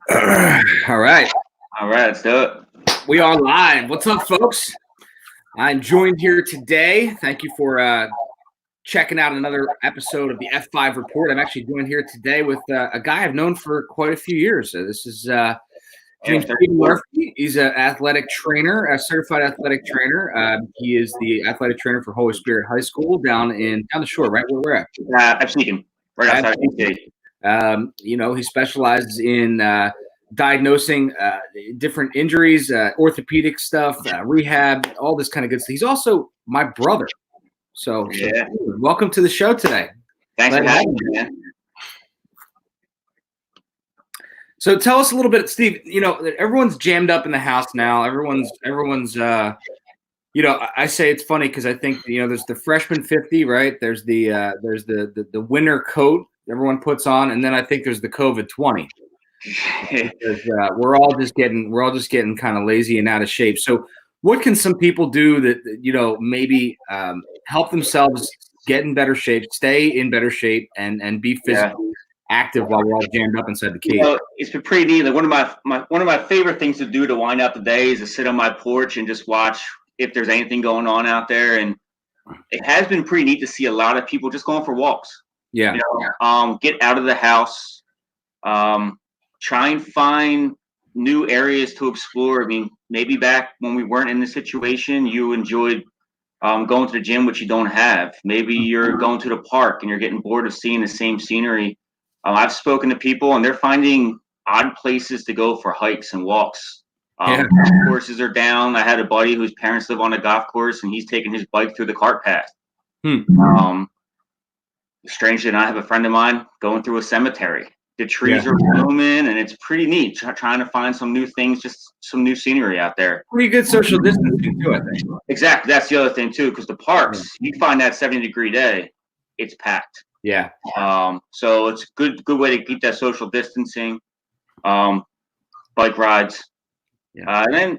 All right. All right, let's do it. We are live. What's up, folks? I'm joined here today. Thank you for checking out another episode of the F5 Report. I'm actually joined here today with a guy I've known for quite a few years. This is James Murphy. He's an athletic trainer, a certified athletic trainer. He is the athletic trainer for Holy Spirit High School down the shore, right where we're at. Absecon, right outside of He specializes in diagnosing different injuries, orthopedic stuff, rehab, all this kind of good stuff. He's also my brother. So welcome to the show today. Thanks for having me, man. So tell us a little bit, Steve. Everyone's jammed up in the house now. Everyone's. I say it's funny because I think there's the freshman 50, right? There's the winter coat everyone puts on, and then I think there's the COVID 20. We're all just getting kind of lazy and out of shape. So what can some people do that maybe help themselves get in better shape, stay in better shape, and be physically active while we're all jammed up inside the cage? It's been pretty neat. Like one of my favorite things to do to wind up the day is to sit on my porch and just watch if there's anything going on out there. And it has been pretty neat to see a lot of people just going for walks. Yeah. Get out of the house. Try and find new areas to explore. I mean, maybe back when we weren't in this situation, you enjoyed going to the gym, which you don't have. Maybe you're going to the park and you're getting bored of seeing the same scenery. I've spoken to people and they're finding odd places to go for hikes and walks. Golf courses are down. I had a buddy whose parents live on a golf course and he's taking his bike through the cart path. Strangely enough, I have a friend of mine going through a cemetery. The trees are blooming, and it's pretty neat. Trying to find some new things, just some new scenery out there. Pretty good social distancing too, I think. Exactly, that's the other thing too, because the parks, you find that 70-degree day, it's packed. Yeah. So it's a good way to keep that social distancing. Bike rides. Yeah. And then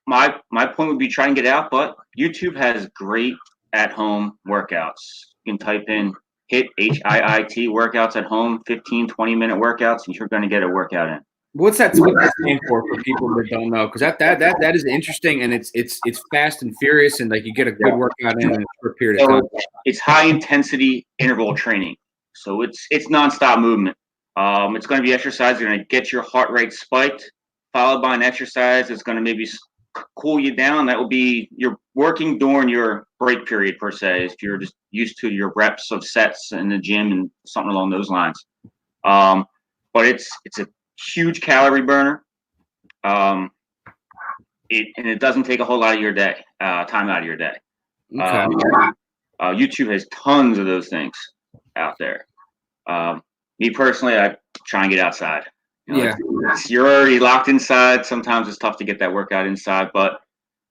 my point would be try and get out, but YouTube has great at-home workouts. You can type in HIIT workouts at home, 15, 20-minute workouts, and you're going to get a workout in. What's that stand for people that don't know? Because that is interesting, and it's fast and furious, and like you get a good workout in a short period of time. It's high intensity interval training, so it's nonstop movement. It's going to be exercise. You're going to get your heart rate spiked, followed by an exercise that's going to maybe cool you down. That will be you're working during your break period per se. If you're just used to your reps of sets in the gym and something along those lines. But it's a huge calorie burner. It doesn't take a whole lot of your day, time out of your day. Okay. YouTube has tons of those things out there. Me personally, I try and get outside. You're already locked inside. Sometimes it's tough to get that workout inside, but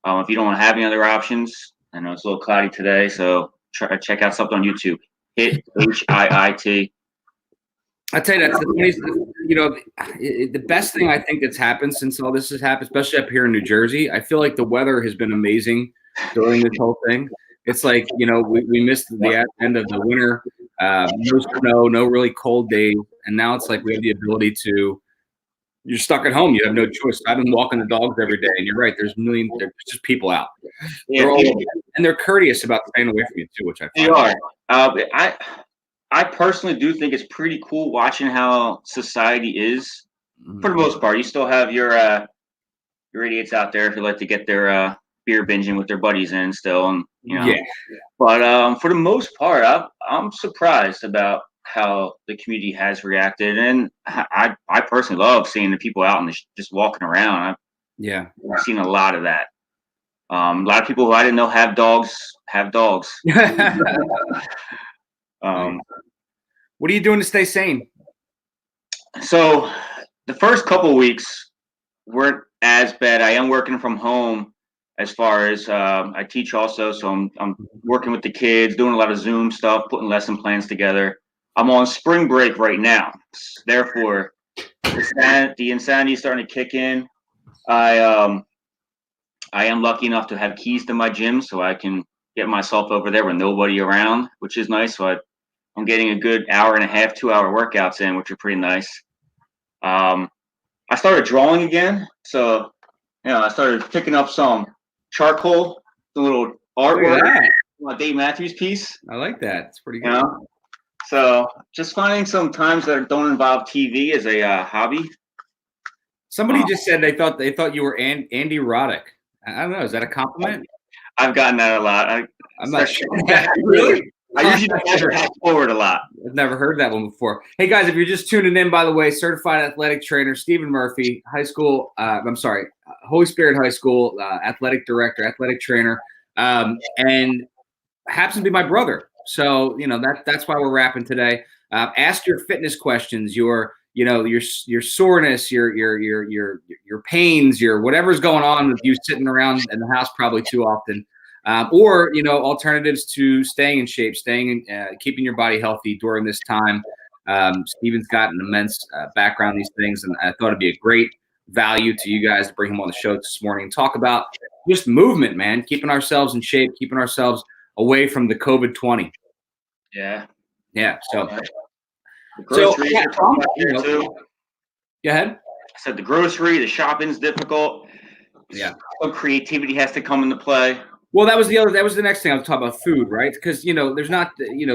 if you don't have any other options, I know it's a little cloudy today, so check out something on YouTube. HIIT, HIIT. I tell you, that's the funniest. The best thing I think that's happened since all this has happened, especially up here in New Jersey. I feel like the weather has been amazing during this whole thing. It's like we missed the end of the winter, no snow, no really cold days, and now it's like we have the ability to. You're stuck at home. You have no choice. I've been walking the dogs every day, and you're right. There's just people out. And they're courteous about staying away from you too, which I find. They are. I personally do think it's pretty cool watching how society is. For the most part, you still have your idiots out there who like to get their beer binging with their buddies in still, and But for the most part, I'm surprised about how the community has reacted, and I personally love seeing the people out and just walking around. I've seen a lot of that. A lot of people who I didn't know have dogs. What are you doing to stay sane? So the first couple of weeks weren't as bad. I am working from home as far as I teach also, so I'm working with the kids, doing a lot of Zoom stuff, putting lesson plans together. I'm on spring break right now. Therefore, the insanity is starting to kick in. I am lucky enough to have keys to my gym, so I can get myself over there with nobody around, which is nice. So I'm getting a good hour and a half, 2 hour workouts in, which are pretty nice. I started drawing again. So, I started picking up some charcoal, the little artwork on Dave Matthews piece. I like that. It's pretty good. You know? So just finding some times that don't involve TV as a hobby. Somebody just said they thought you were Andy Roddick. I don't know. Is that a compliment? I've gotten that a lot. I'm not sure. Really? I usually fast forward a lot. I've never heard that one before. Hey guys, if you're just tuning in, by the way, certified athletic trainer Stephen Murphy, Holy Spirit High School athletic director, athletic trainer, and happens to be my brother. So that's why we're rapping today. Ask your fitness questions, your soreness, your pains, your whatever's going on with you sitting around in the house probably too often. Or alternatives to staying in shape, keeping your body healthy during this time. Steven's got an immense background in these things, and I thought it'd be a great value to you guys to bring him on the show this morning and talk about just movement, man, keeping ourselves in shape, keeping ourselves away from the COVID-20. Yeah. So, the groceries are tough out there too. Go ahead. I said the shopping's difficult. Yeah. Some creativity has to come into play. Well, that was the next thing I was talking about, food, right? Because, there's not,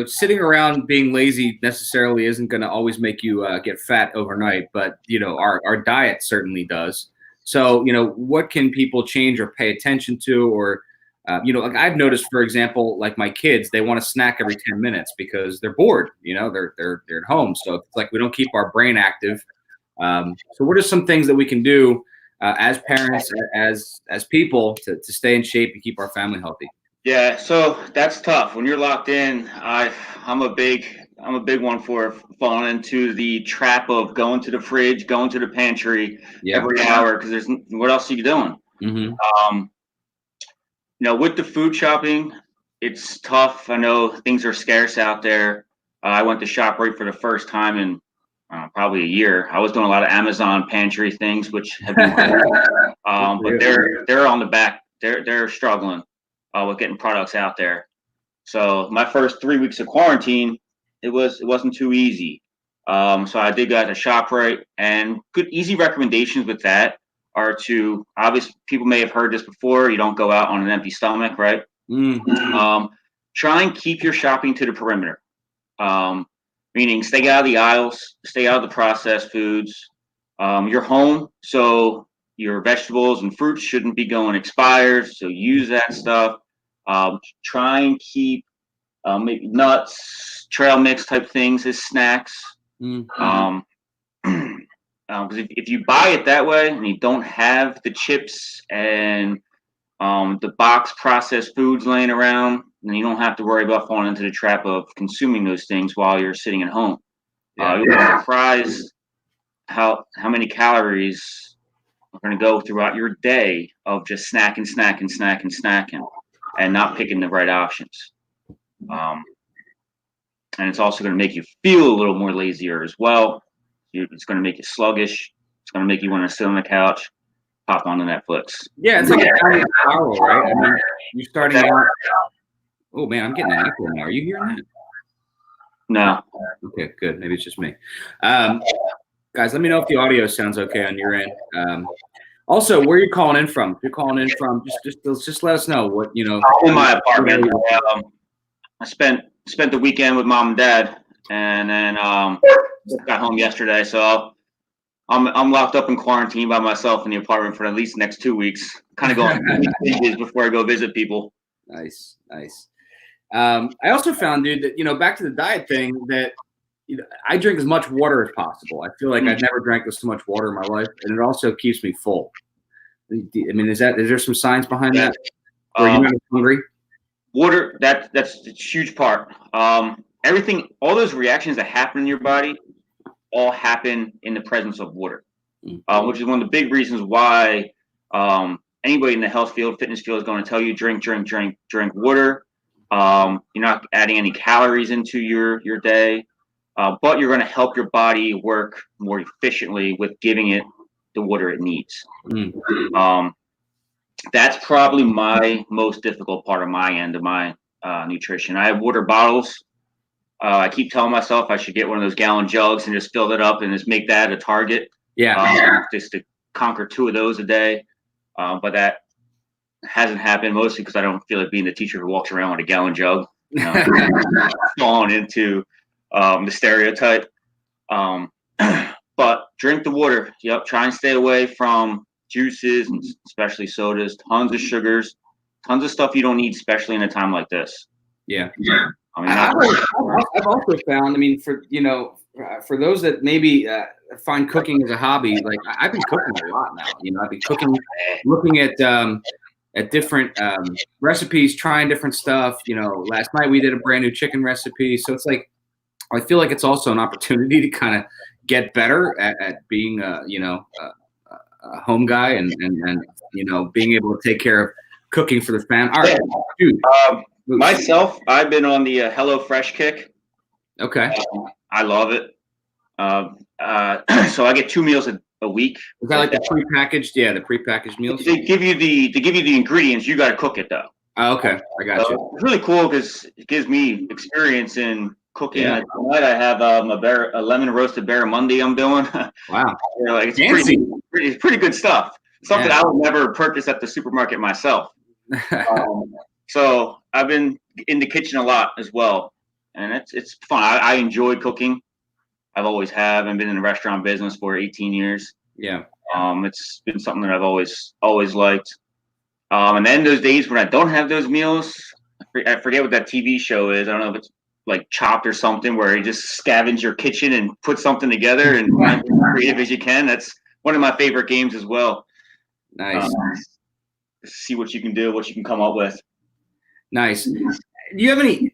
sitting around being lazy necessarily isn't going to always make you get fat overnight, but, our diet certainly does. So, what can people change or pay attention to? Or, like I've noticed, for example, like my kids, they want to snack every 10 minutes because they're bored, they're at home. So it's like we don't keep our brain active. So what are some things that we can do as parents, as people to stay in shape and keep our family healthy? Yeah, so that's tough. When you're locked in, I'm a big one for falling into the trap of going to the fridge, going to the pantry every hour because what else are you doing? Mm-hmm. With the food shopping, it's tough. I know things are scarce out there. I went to ShopRite for the first time in probably a year. I was doing a lot of Amazon pantry things, which have been but they're on the back. They're struggling with getting products out there. So my first 3 weeks of quarantine, it wasn't too easy. So I did go to ShopRite, and good easy recommendations with that are to, obviously people may have heard this before, you don't go out on an empty stomach, right? Mm-hmm. Try and keep your shopping to the perimeter. Meaning stay out of the aisles, stay out of the processed foods. Your home, so your vegetables and fruits shouldn't be going expired, so use that stuff. Try and keep maybe nuts, trail mix type things as snacks. Mm-hmm. Because if you buy it that way and you don't have the chips and the box processed foods laying around, then you don't have to worry about falling into the trap of consuming those things while you're sitting at home. You'll be surprised how many calories are going to go throughout your day of just snacking and not picking the right options. And it's also going to make you feel a little more lazier as well. It's going to make you sluggish. It's going to make you want to sit on the couch, pop on the Netflix. Yeah, it's like a downward spiral, right? I mean, you're starting out. Oh man, I'm getting an echo now. Are you hearing that? No. Okay, good. Maybe it's just me. Guys, let me know if the audio sounds okay on your end. Also, where are you calling in from? If you're calling in from, just let us know what I'm in my apartment. I spent the weekend with mom and dad, and then got home yesterday. So I'm locked up in quarantine by myself in the apartment for at least the next 2 weeks. Kind of going through before I go visit people. Nice. I also found, dude, that back to the diet thing, that I drink as much water as possible. I feel like I've never drank this much water in my life, and it also keeps me full. I mean, is there some science behind that? Or you're not hungry? Water, that's a huge part. Everything, all those reactions that happen in your body, all happen in the presence of water, which is one of the big reasons why anybody in the health field, fitness field is going to tell you drink water. You're not adding any calories into your day, but you're going to help your body work more efficiently with giving it the water it needs. That's probably my most difficult part of my end of my nutrition. I have water bottles. I keep telling myself I should get one of those gallon jugs and just fill it up and just make that a target. just to conquer 2 of those a day. But that hasn't happened, mostly because I don't feel like being the teacher who walks around with a gallon jug, falling into the stereotype. But drink the water. Yep, try and stay away from juices and especially sodas, tons of sugars, tons of stuff you don't need, especially in a time like this. Yeah. I mean, I've also found, I mean, for those that maybe find cooking as a hobby, like I've been cooking a lot now. I've been cooking, looking at different recipes, trying different stuff. Last night we did a brand new chicken recipe. So it's like, I feel like it's also an opportunity to kind of get better at being, a home guy and being able to take care of cooking for the family. All right, dude. Myself, I've been on the HelloFresh kick. Okay. I love it. So I get 2 meals a week. Is that like the prepackaged? Yeah, the prepackaged meals. They give you the ingredients. You got to cook it though. Oh, okay, I got you. It's really cool because it gives me experience in cooking. Yeah. Tonight I have a lemon roasted barramundi I'm doing. Wow. It's pretty good stuff. Something I would never purchase at the supermarket myself. So I've been in the kitchen a lot as well, and it's fun. I enjoy cooking. I've always have, and been in the restaurant business for 18 years. Yeah. It's been something that I've always liked. And then those days when I don't have those meals, I forget what that TV show is. I don't know if it's like Chopped or something, where you just scavenge your kitchen and put something together and find as creative as you can. That's one of my favorite games as well. Nice. See what you can do, what you can come up with. Nice. Do you have any,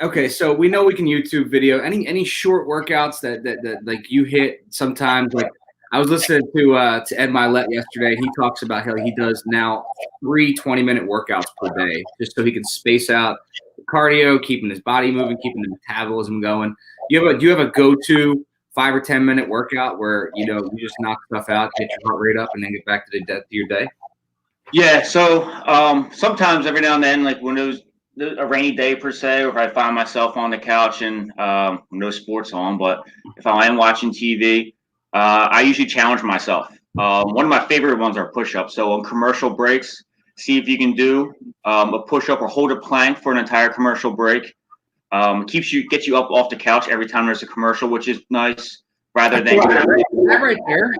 okay, so we know we can YouTube video, any short workouts that like you hit sometimes? Like I was listening to Ed Milet yesterday. He talks about how he does now 3 20-minute workouts per day, just so he can space out the cardio, keeping his body moving, keeping the metabolism going. Do you have a go-to 5 or 10-minute workout where you just knock stuff out, get your heart rate up, and then get back to your day? Yeah, so sometimes every now and then, like when there's a rainy day per se, or if I find myself on the couch and no sports on, but if I am watching TV, I usually challenge myself. One of my favorite ones are push-ups. So on commercial breaks, see if you can do a push-up or hold a plank for an entire commercial break. Gets you up off the couch every time there's a commercial, which is nice. Rather than that right there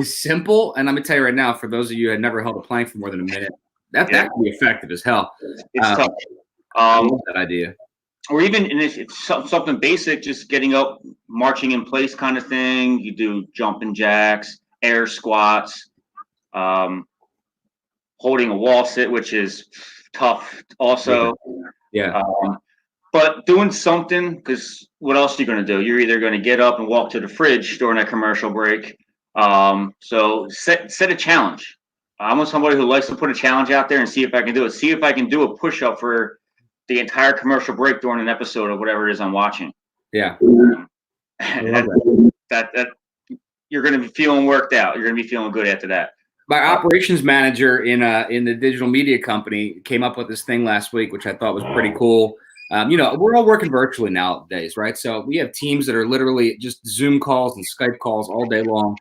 is simple, and I'm gonna tell you right now, for those of you who had never held a plank for more than a minute, that can be effective as hell. It's tough. I love that idea. Or even if it's something basic, just getting up, marching in place kind of thing. You do jumping jacks, air squats, holding a wall sit, which is tough also. Yeah. But doing something, because what else are you going to do? You're either going to get up and walk to the fridge during a commercial break. So set a challenge. I'm somebody who likes to put a challenge out there and see if I can do it. See if I can do a push-up for the entire commercial break during an episode of whatever it is I'm watching. Yeah. That you're going to be feeling worked out. You're going to be feeling good after that. My operations manager in the digital media company came up with this thing last week, which I thought was pretty cool. We're all working virtually nowadays, right? So we have teams that are literally just Zoom calls and Skype calls all day long.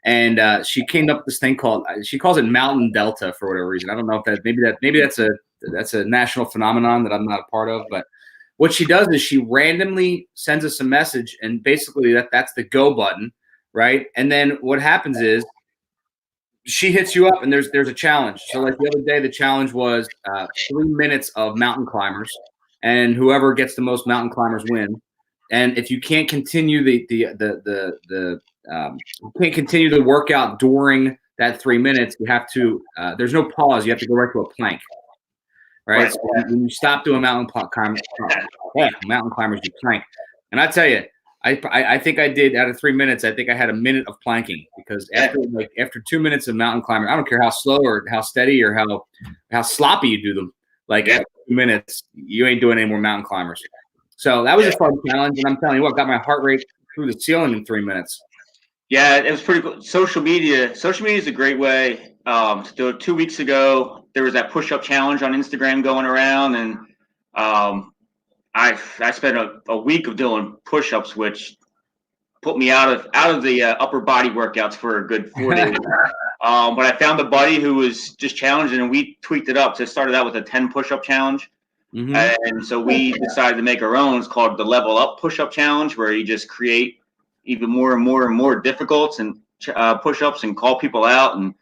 And she came up with this thing she calls it Mountain Delta for whatever reason. I don't know if maybe that's a national phenomenon that I'm not a part of. But what she does is she randomly sends us a message, and basically that's the go button, right? And then what happens is she hits you up, and there's a challenge. So like the other day, the challenge was 3 minutes of mountain climbers. And whoever gets the most mountain climbers win. And if you can't continue the workout during that 3 minutes, you have to. There's no pause. You have to go right to a plank. Right. So when you stop doing mountain climbers, you plank. And I tell you, I think I did out of 3 minutes. I think I had a minute of planking, because after 2 minutes of mountain climbing, I don't care how slow or how steady or how sloppy you do them. After 2 minutes, you ain't doing any more mountain climbers. So that was a fun challenge, and I'm telling you what, got my heart rate through the ceiling in 3 minutes. Yeah, it was pretty cool. Social media is a great way to do it. 2 weeks ago, there was that push-up challenge on Instagram going around, and I spent a week of doing push-ups, which put me out of the upper body workouts for a good 4 days. But I found a buddy who was just challenging, and we tweaked it up. So it started out with a 10 push-up challenge. And so we decided to make our own. It's called the Level Up Push-Up Challenge, where you just create even more and more and more difficult and push-ups and call people out. And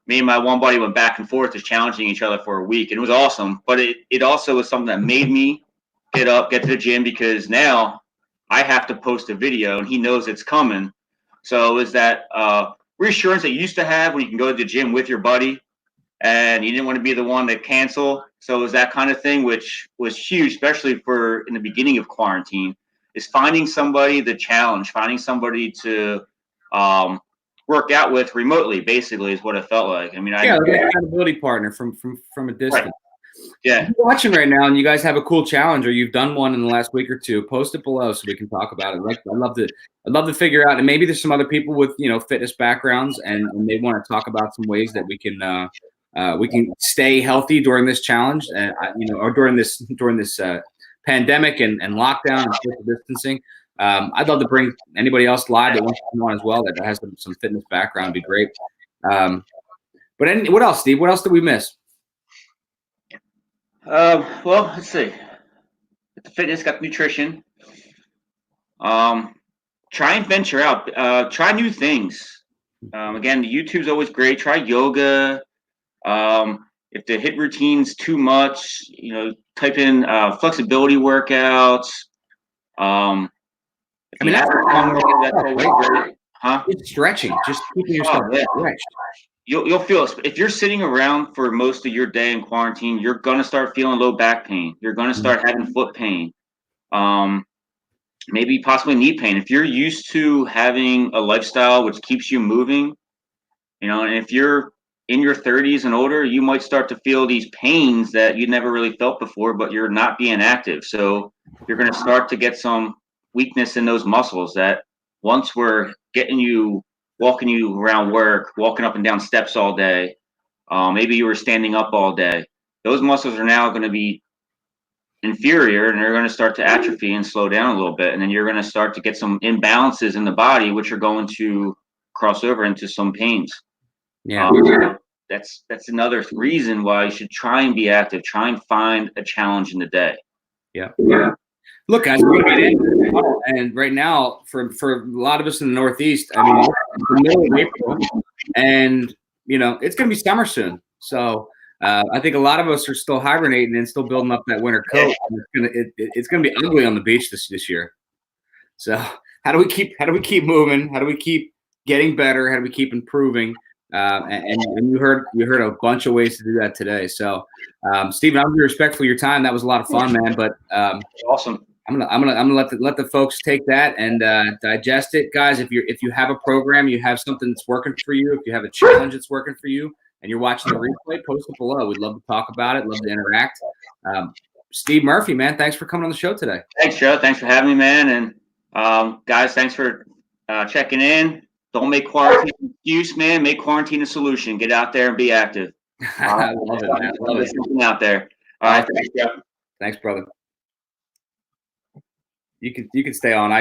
me and my one buddy went back and forth just challenging each other for a week. And it was awesome. But it also was something that made me get to the gym, because now I have to post a video and he knows it's coming. So it was that reassurance that you used to have when you can go to the gym with your buddy and you didn't want to be the one to cancel. So it was that kind of thing, which was huge, especially for in the beginning of quarantine, is finding somebody to challenge, finding somebody to work out with remotely, basically, is what it felt like. I mean, like an accountability partner from a distance. Right. Yeah. If you're watching right now and you guys have a cool challenge or you've done one in the last week or two, post it below so we can talk about it. I'd love to figure out, and maybe there's some other people with fitness backgrounds and they want to talk about some ways that we can stay healthy during this challenge, and or during this pandemic and lockdown and social distancing. I'd love to bring anybody else live that wants to come on as well that has some fitness background. It'd be great. But what else, Steve? What else did we miss? Well, let's see. Got the fitness, got the nutrition. Try and venture out. Try new things. Again, YouTube's always great. Try yoga. If the HIIT routine's too much, type in flexibility workouts. It's stretching. Just keeping yourself stretched. You'll feel it. If you're sitting around for most of your day in quarantine, you're gonna start feeling low back pain. You're gonna start having foot pain, maybe possibly knee pain. If you're used to having a lifestyle which keeps you moving, and if you're in your 30s and older, you might start to feel these pains that you never really felt before, but you're not being active. So you're gonna start to get some weakness in those muscles that once we're walking you around work, walking up and down steps all day. Maybe you were standing up all day. Those muscles are now going to be inferior, and they're going to start to atrophy and slow down a little bit. And then you're going to start to get some imbalances in the body, which are going to cross over into some pains. Yeah. That's another reason why you should try and be active. Try and find a challenge in the day. Yeah. Look, guys, we're gonna get in, and right now, for a lot of us in the Northeast, I mean, it's the middle of April, and it's gonna be summer soon. So I think a lot of us are still hibernating and still building up that winter coat. It's gonna be ugly on the beach this year. So how do we keep moving? How do we keep getting better? How do we keep improving? And you heard a bunch of ways to do that today. So, Stephen, I'm really respectful of your time. That was a lot of fun, man. But awesome. I'm gonna let the folks take that and digest it, guys. If you have a program, you have something that's working for you, if you have a challenge that's working for you, and you're watching the replay, post it below. We'd love to talk about it. Love to interact. Steve Murphy, man, thanks for coming on the show today. Thanks, Joe. Thanks for having me, man. And guys, thanks for checking in. Don't make quarantine an excuse, man. Make quarantine a solution. Get out there and be active. I love it, man. I love it. Something out there. All right, thanks, Joe. Thanks, brother. You can stay on.